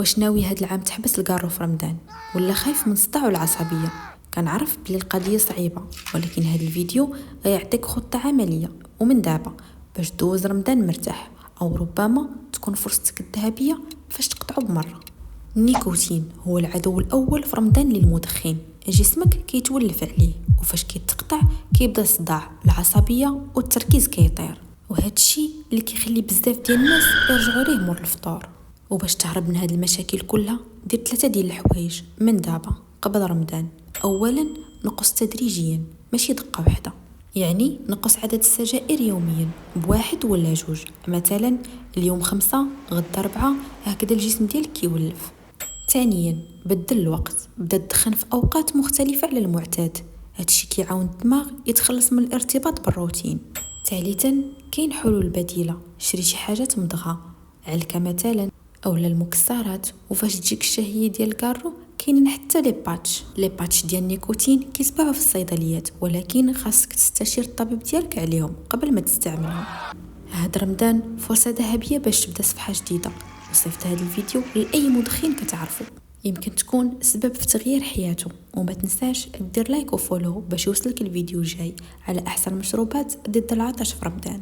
واش ناوي هاد العام تحبس الكارو في رمضان ولا خايف من الصداع والعصبيه؟ كنعرف بلي القضيه صعيبه، ولكن هاد الفيديو غيعطيك خطه عمليه ومن دابا باش دوز رمضان مرتاح، او ربما تكون فرصتك الذهبيه فاش تقطعو بمره. النيكوتين هو العدو الاول في رمضان للمدخن. جسمك كيتولف عليه، وفاش كيتقطع كيبدا الصداع، العصبيه والتركيز كيطير، وهذا الشيء اللي كيخلي بزاف ديال الناس يرجعوا ليه مور الفطور. وباش تهرب من هاد المشاكل كلها دير 3 ديال الحوايج من دابا قبل رمضان. اولا، نقص تدريجيا ماشي دقه واحده، يعني نقص عدد السجائر يوميا ب1 ولا 2، مثلا اليوم 5 غدا 4، هكذا الجسم ديالك كيولف. ثانيا، بدل الوقت، بدا تدخن في اوقات مختلفه على المعتاد، هادشي كيعاون الدماغ يتخلص من الارتباط بالروتين. ثالثا، كاين حلول بديله، شري شي حاجه مضغه، علكه مثلا اولا المكسرات. وفاش تجيك الشهيه ديال الكارو كاينين حتى لي باتش ديال النيكوتين كيتباعوا في الصيدليات، ولكن خاصك تستشير الطبيب ديالك عليهم قبل ما تستعملهم. هاد رمضان فرصه ذهبيه باش تبدا صفحه جديده، وصيفط هذا الفيديو لاي مدخن كتعرفه يمكن تكون سبب في تغيير حياته. وما تنساش دير لايك وفولو باش يوصلك الفيديو الجاي على احسن مشروبات ضد العطش في رمضان.